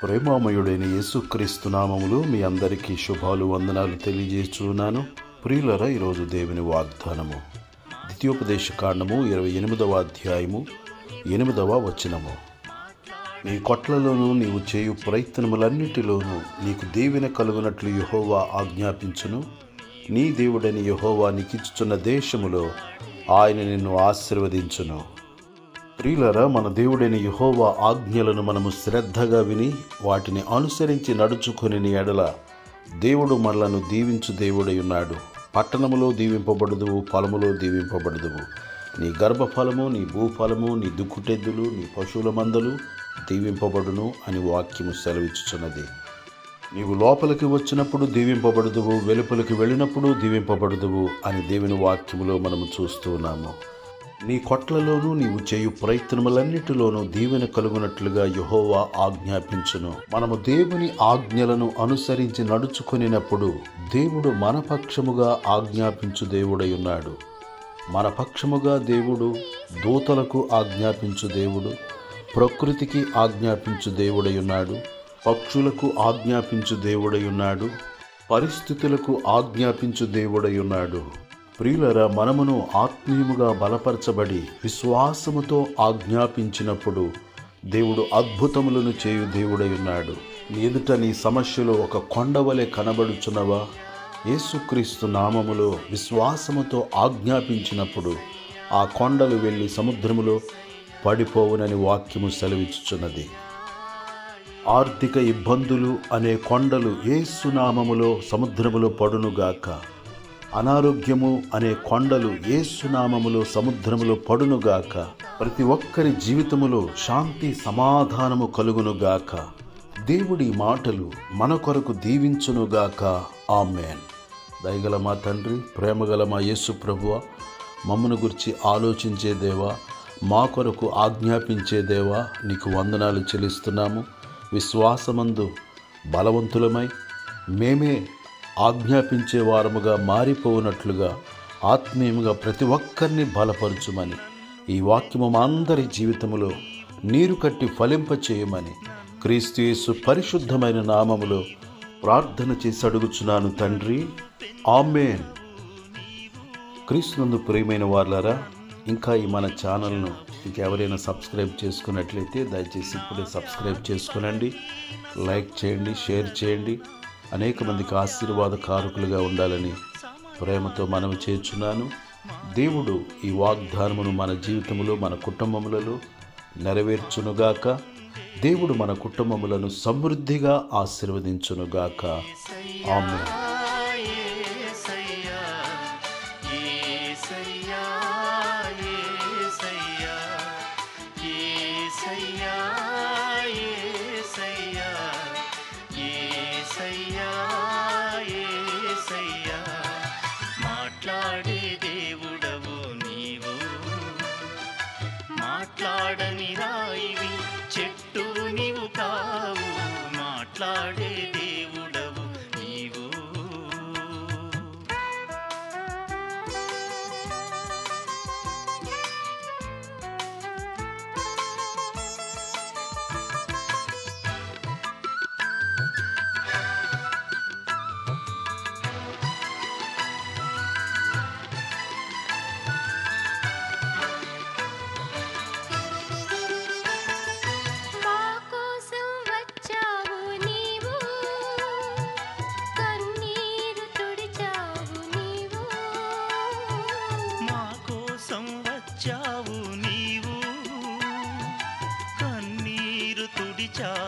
ప్రేమామయుడైన యేసుక్రీస్తు నామములో మీ అందరికీ శుభాలు వందనాలు తెలియజేస్తున్నాను. ప్రియులరా, ఈరోజు దేవుని వాగ్దానము ద్వితీయోపదేశ కాండము 28వ అధ్యాయము 8వ వచనము. నీ కొట్లలోనూ నీవు చేయు ప్రయత్నములన్నిటిలోనూ నీకు దీవెన కలుగునట్లు యెహోవా ఆజ్ఞాపించును. నీ దేవుడని యెహోవా నీకిచ్చుచున్న దేశములో ఆయన నిన్ను ఆశీర్వదించును. ప్రియులరా, మన దేవుడైన యెహోవా ఆజ్ఞలను మనము శ్రద్ధగా విని వాటిని అనుసరించి నడుచుకుని ఎడల దేవుడు మనలను దీవించు దేవుడై ఉన్నాడు. పట్టణములో దీవింపబడుదువు, పొలములో దీవింపబడుదువు. నీ గర్భఫలము, నీ భూఫలము, నీ దుక్కుటెద్దులు, నీ పశువుల మందలు దీవింపబడును అని వాక్యము సెలవిచ్చుచున్నది. నీవు లోపలికి వచ్చినప్పుడు దీవింపబడుదువు, వెలుపలికి వెళ్ళినప్పుడు దీవింపబడుదువు అని దేవుని వాక్యములో మనము చూస్తూ ఉన్నాము. నీ కొట్లలోనూ నీవు చేయు ప్రయత్నములన్నిటిలోనూ దీవెన కలుగునట్లుగా యెహోవా ఆజ్ఞాపించును. మనము దేవుని ఆజ్ఞలను అనుసరించి నడుచుకొనినప్పుడు దేవుడు మన పక్షముగా ఆజ్ఞాపించు దేవుడై ఉన్నాడు. మన పక్షముగా దేవుడు దూతలకు ఆజ్ఞాపించు దేవుడు, ప్రకృతికి ఆజ్ఞాపించు దేవుడై ఉన్నాడు, పక్షులకు ఆజ్ఞాపించు దేవుడై ఉన్నాడు, పరిస్థితులకు ఆజ్ఞాపించు దేవుడై ఉన్నాడు. ప్రియులరా, మనమును ఆత్మీయముగా బలపరచబడి విశ్వాసముతో ఆజ్ఞాపించినప్పుడు దేవుడు అద్భుతములను చేయు దేవుడై ఉన్నాడు. నీ ఎదుట నీ సమస్యలు ఒక కొండవలె కనబడుచున్నవా? యేసుక్రీస్తు నామములో విశ్వాసముతో ఆజ్ఞాపించినప్పుడు ఆ కొండలు వెళ్ళి సముద్రములో పడిపోవునని వాక్యము సెలవిచ్చుచున్నది. ఆర్థిక ఇబ్బందులు అనే కొండలు యేసు నామములో సముద్రములో పడునుగాక. అనారోగ్యము అనే కొండలు యేసు నామములో సముద్రములో పడునుగాక. ప్రతి ఒక్కరి జీవితములో శాంతి సమాధానము కలుగునుగాక. దేవుడి మాటలు మన కొరకు దీవించునుగాక. ఆమేన్. దయగల మా తండ్రి, ప్రేమగల మా యేసు ప్రభువా, మమ్మను గురించి ఆలోచించే దేవా, మా కొరకు ఆజ్ఞాపించే దేవా, నీకు వందనాలు చెల్లిస్తున్నాము. విశ్వాసమందు బలవంతులమై మేమే ఆజ్ఞాపించే వారముగా మారిపోవునట్లుగా ఆత్మీయముగా ప్రతి ఒక్కరిని బలపరచుమని, ఈ వాక్యము మా అందరి జీవితములో నీరు కట్టి ఫలింపచేయమని క్రీస్తు యేసు పరిశుద్ధమైన నామములో ప్రార్థన చేసి అడుగుచున్నాను తండ్రి. ఆమేన్. క్రీస్తునందు ప్రియమైన వారులారా, ఇంకా ఈ మన ఛానల్ను ఇంకెవరైనా సబ్స్క్రైబ్ చేసుకున్నట్లయితే దయచేసి ఇప్పుడే సబ్స్క్రైబ్ చేసుకునండి. లైక్ చేయండి, షేర్ చేయండి. అనేక మందికి ఆశీర్వాదకారకులుగా ఉండాలని ప్రేమతో మనవి చేస్తున్నాను. దేవుడు ఈ వాగ్దానమును మన జీవితంలో, మన కుటుంబములలో నెరవేర్చునుగాక. దేవుడు మన కుటుంబములను సమృద్ధిగా ఆశీర్వదించునుగాక. ఆమేన్. మాట్లాడే దేవుడవు నీవు, మాట్లాడని రాయివి చెట్టు నీవు కావు, మాట్లాడే దేవుడవు నీవు. వచ్చావు నీవు, కన్నీరు తుడిచావు